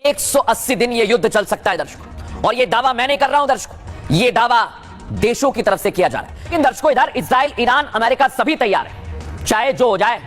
180 दिन ये युद्ध चल सकता है दर्शकों, और ये दावा मैं नहीं कर रहा हूं दर्शकों, ये दावा देशों की तरफ से किया जा रहा है। इन दर्शकों इधर इजराइल, ईरान, अमेरिका सभी तैयार है, चाहे जो हो जाए,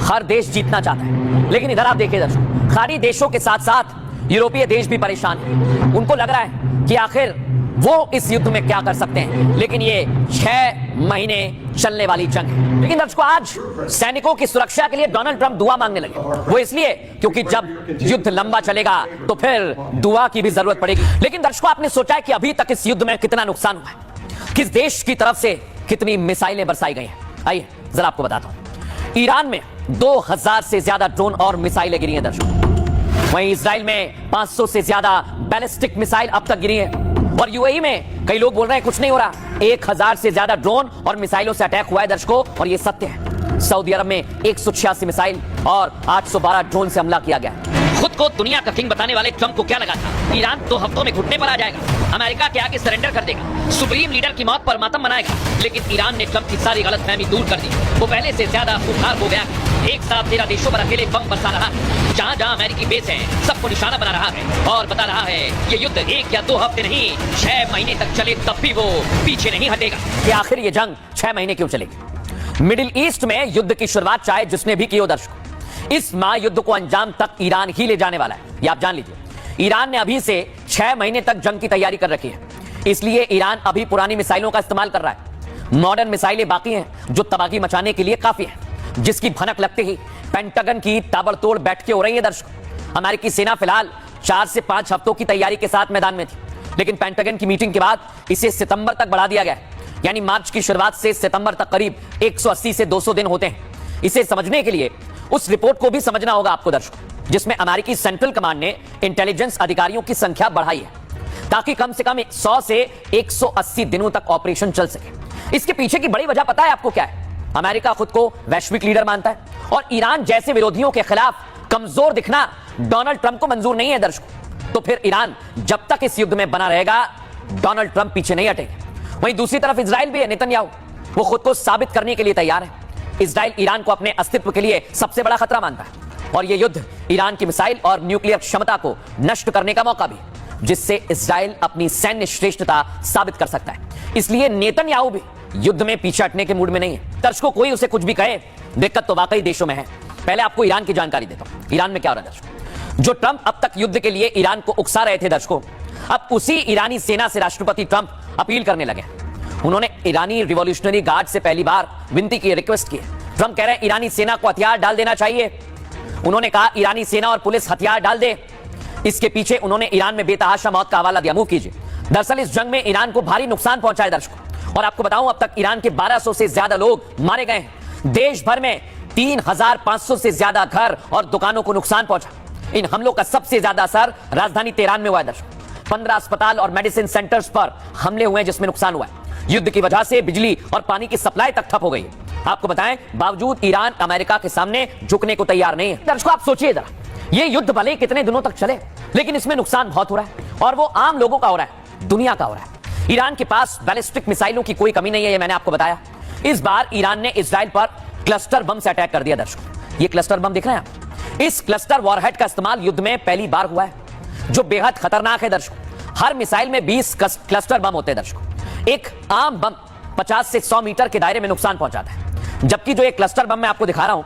हर देश जीतना चाहता है। लेकिन इधर आप देखिए दर्शकों, खाड़ी देशों के साथ साथ यूरोपीय देश भी परेशान है। उनको लग रहा है कि आखिर वो इस युद्ध में क्या कर सकते हैं, लेकिन ये 6 महीने चलने वाली जंग है। लेकिन दर्शकों आज सैनिकों की सुरक्षा के लिए डोनाल्ड ट्रंप दुआ मांगने लगे। वो इसलिए क्योंकि जब युद्ध लंबा चलेगा तो फिर दुआ की भी जरूरत पड़ेगी। लेकिन दर्शकों आपने सोचा है कि अभी तक इस युद्ध में कितना नुकसान हुआ है, किस देश की तरफ से कितनी मिसाइलें बरसाई गई हैं? आइए जरा आपको बताता हूं। ईरान में 2000 से ज्यादा ड्रोन और मिसाइलें गिरी हैं दर्शकों। वहीं इजराइल में 500 से ज्यादा बैलिस्टिक मिसाइल अब तक गिरी हैं। और यूएई में कई लोग बोल रहे हैं कुछ नहीं हो रहा, 1000 से ज्यादा ड्रोन और मिसाइलों से अटैक हुआ है दर्शकों, और ये सत्य है। सऊदी अरब में 186 मिसाइल और 812 ड्रोन से हमला किया गया। खुद को दुनिया का किंग बताने वाले ट्रंप को क्या लगा था ईरान 2 हफ्तों में घुटने पर आ जाएगा, अमेरिका के आगे सरेंडर कर देगा, सुप्रीम लीडर की मौत पर मातम मनाएगा। लेकिन ईरान ने ट्रंप की सारी गलतफहमी दूर कर दी। वो पहले से ज्यादा खुखार हो गया। एक साथ 13 देशों पर अकेले बम बरसा रहा है, जहां जहां अमेरिकी बेस है सबको निशाना बना रहा है, और बता रहा है ये युद्ध 1 या 2 हफ्ते नहीं 6 महीने तक चले तब भी वो पीछे नहीं हटेगा। कि आखिर ये जंग 6 महीने क्यों चलेगी? मिडिल ईस्ट में युद्ध की शुरुआत चाहे जिसने भी की हो दर्शकों, इस महायुद्ध को अंजाम तक ईरान ही ले जाने वाला है, ये आप जान लीजिए। ईरान ने अभी से 6 महीने तक जंग की तैयारी कर रखी है, इसलिए ईरान अभी पुरानी मिसाइलों का इस्तेमाल कर रहा है। मॉडर्न मिसाइलें बाकी हैं जो तबाही मचाने के लिए काफी है, जिसकी भनक लगते ही पेंटागन की ताबड़तोड़ बैठकें हो रही है दर्शकों। अमेरिकी सेना फिलहाल 4 से 5 हफ्तों की तैयारी के साथ मैदान में थी, लेकिन पेंटागन की मीटिंग के बाद इसे सितंबर तक बढ़ा दिया गया है। यानी मार्च की शुरुआत से सितंबर तक करीब 180 से 200 दिन होते हैं। इसे समझने के लिए उस रिपोर्ट को भी समझना होगा आपको दर्शकों, जिसमें अमेरिकी सेंट्रल कमांड ने इंटेलिजेंस अधिकारियों की संख्या बढ़ाई है, ताकि कम से कम 100 से 180 दिनों तक ऑपरेशन चल सके। इसके पीछे की बड़ी वजह पता है आपको क्या है? अमेरिका खुद को वैश्विक लीडर मानता है, और ईरान जैसे विरोधियों के खिलाफ कमजोर दिखना डोनाल्ड ट्रंप को मंजूर नहीं है दर्शकों। तो फिर ईरान जब तक इस युद्ध में बना रहेगा, डोनाल्ड ट्रंप पीछे नहीं हटेगा। वहीं दूसरी तरफ इजराइल भी है, नेतन्याहू, वो खुद को साबित करने के लिए तैयार है। इजराइल ईरान को अपने अस्तित्व के लिए सबसे बड़ा खतरा मानता है, और यह युद्ध ईरान की मिसाइल और न्यूक्लियर क्षमता को नष्ट करने का मौका भी, जिससे इजराइल अपनी सैन्य श्रेष्ठता साबित कर सकता है। इसलिए नेतन्याहू भी युद्ध में पीछे हटने के मूड में नहीं है। दर्शकों कोई उसे कुछ भी कहे, दिक्कत तो वाकई देशों में है। पहले आपको ईरान की जानकारी देता हूं। ईरान में क्या हो रहा है दर्शकों? जो ट्रंप अब तक युद्ध के लिए ईरान को उकसा रहे थे दर्शकों, अब उसी ईरानी सेना से राष्ट्रपति ट्रंप अपील करने लगे। उन्होंने ईरानी रिवॉल्यूशनरी गार्ड से पहली बार विनती की, रिक्वेस्ट की। ट्रंप कह रहे हैं ईरानी सेना को हथियार डाल देना चाहिए। उन्होंने कहा ईरानी सेना और पुलिस हथियार डाल दे। इसके पीछे उन्होंने ईरान में बेतहाशा मौत का हवाला दिया। मूव कीजिए। दरअसल इस जंग में ईरान को भारी नुकसान पहुंचा है दर्शकों, और आपको बताऊं अब तक ईरान के 1200 से ज्यादा लोग मारे गए हैं। देश भर में 3500 से ज्यादा घर और दुकानों को नुकसान पहुंचा। इन हमलों का सबसे ज्यादा असर राजधानी तेहरान में हुआ है दर्शकों। 15 अस्पताल और मेडिसिन सेंटर्स पर हमले हुए हैं, जिसमें नुकसान हुआ है। युद्ध की वजह से बिजली और पानी की सप्लाई तक ठप हो गई है। आपको बताएं, बावजूद ईरान अमेरिका के सामने झुकने को तैयार नहीं है। दर्शकों आप सोचिए जरा, ये युद्ध भले कितने दिनों तक चले, लेकिन इसमें नुकसान बहुत हो रहा है, और वो आम लोगों का हो रहा है, दुनिया का हो रहा है। ईरान के पास बैलिस्टिक मिसाइलों की कोई कमी नहीं है, ये मैंने आपको बताया। इस बार ईरान ने इजराइल पर क्लस्टर बम से अटैक कर दिया दर्शकों। ये क्लस्टर बम दिख रहे हैं आप? इस क्लस्टर वॉरहेड का इस्तेमाल युद्ध में पहली बार हुआ है, जो बेहद खतरनाक है दर्शकों। हर मिसाइल में 20 क्लस्टर बम होते हैं दर्शकों। एक आम बम 50 से 100 मीटर के दायरे में नुकसान पहुंचाता है, जबकि जो एक क्लस्टर बम मैं आपको दिखा रहा हूं,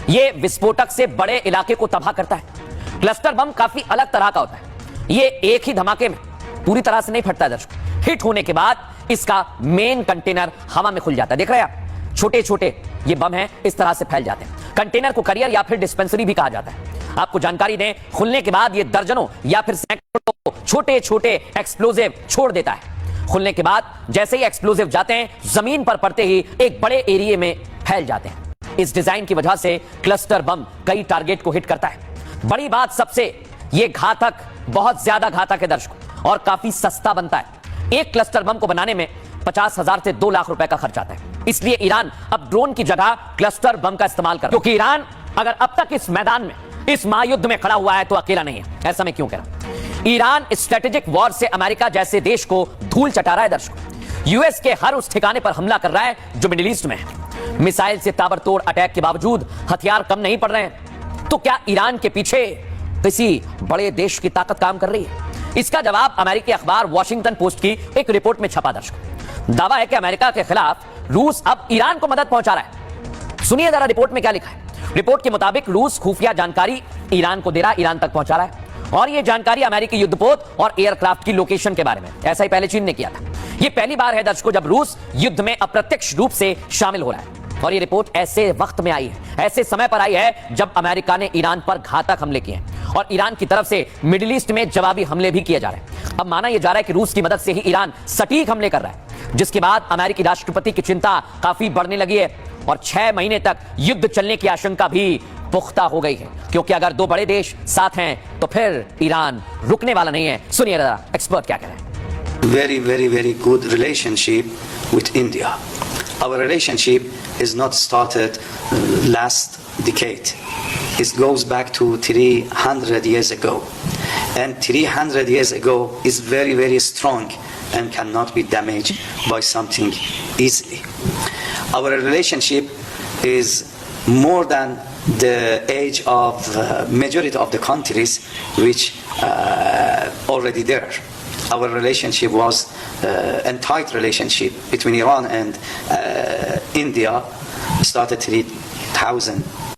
यह विस्फोटक से बड़े इलाके को तबाह करता है। क्लस्टर बम काफी अलग तरह का होता है। ये एक ही धमाके में पूरी तरह से नहीं फटता है दर्शकों। हिट होने के बाद इसका मेन कंटेनर हवा में खुल जाता है। देख रहे हैं आप, छोटे छोटे ये बम हैं, इस तरह से फैल जाते हैं। कंटेनर को करियर या फिर डिस्पेंसरी भी कहा जाता है। आपको जानकारी दें, खुलने के बाद ये दर्जनों या फिर सैकड़ों छोटे छोटे एक्सप्लोजिव छोड़ देता है। खुलने के बाद जैसे ही एक्सप्लोजिव जाते हैं, जमीन पर पड़ते ही एक बड़े एरिया में फैल जाते हैं। इस डिजाइन की वजह से क्लस्टर बम कई टारगेट को हिट करता है। बड़ी बात सबसे, ये घातक, बहुत ज्यादा घातक है दर्शकों, और काफी सस्ता बनता है। एक क्लस्टर बम को बनाने में 50,000 से 2 लाख रुपए का खर्च आता है। इसलिए ईरान अब ड्रोन की जगह क्लस्टर बम का इस्तेमाल कर, क्योंकि ईरान अगर अब तक इस मैदान में, इस महायुद्ध में खड़ा हुआ है तो अकेला नहीं है। ऐसा मैं क्यों कह रहा हूं? ईरान स्ट्रेटेजिक वॉर से अमेरिका जैसे देश को धूल चटा रहा है दर्शकों। यूएस के हर उस ठिकाने पर हमला कर रहा है जो मिडिल ईस्ट में है। मिसाइल से ताबड़तोड़ अटैक के बावजूद हथियार कम नहीं पड़ रहे हैं। तो क्या ईरान के पीछे किसी बड़े देश की ताकत काम कर रही है? इसका जवाब अमेरिकी अखबार वॉशिंगटन पोस्ट की एक रिपोर्ट में छपा दर्शकों। दावा है कि अमेरिका के खिलाफ रूस अब ईरान को मदद पहुंचा रहा है। सुनिए जरा रिपोर्ट में क्या लिखा है। रिपोर्ट के मुताबिक रूस खुफिया जानकारी ईरान को दे रहा है, ईरान तक पहुंचा रहा है, और यह जानकारी अमेरिकी युद्धपोत और एयरक्राफ्ट की लोकेशन के बारे में। ऐसा ही पहले चीन ने किया था। यह पहली बार है दर्शकों जब रूस युद्ध में अप्रत्यक्ष रूप से शामिल हो रहा है, और यह रिपोर्ट ऐसे वक्त में आई है, ऐसे समय पर आई है जब अमेरिका ने ईरान पर घातक हमले किए हैं और ईरान की तरफ से मिडिल ईस्ट में जवाबी हमले भी किए जा रहे हैं। अब माना यह जा रहा है कि रूस की मदद से ही ईरान सटीक हमले कर रहा है, जिसके बाद अमेरिकी राष्ट्रपति की चिंता काफी बढ़ने लगी है और 6 महीने तक युद्ध चलने की आशंका भी पुख्ता हो गई है, क्योंकि अगर दो बड़े देश साथ हैं तो फिर ईरान रुकने वाला नहीं है। सुनिए जरा एक्सपर्ट क्या कह रहे हैं। Very, very, very good relationship with India. Our relationship is not started last decade. It goes back to 300 years ago. And 300 years ago is very, very strong and cannot be damaged by something easily. Our relationship is more than the age of majority of the countries which already there. Our relationship was a tight relationship between Iran and India started 3,000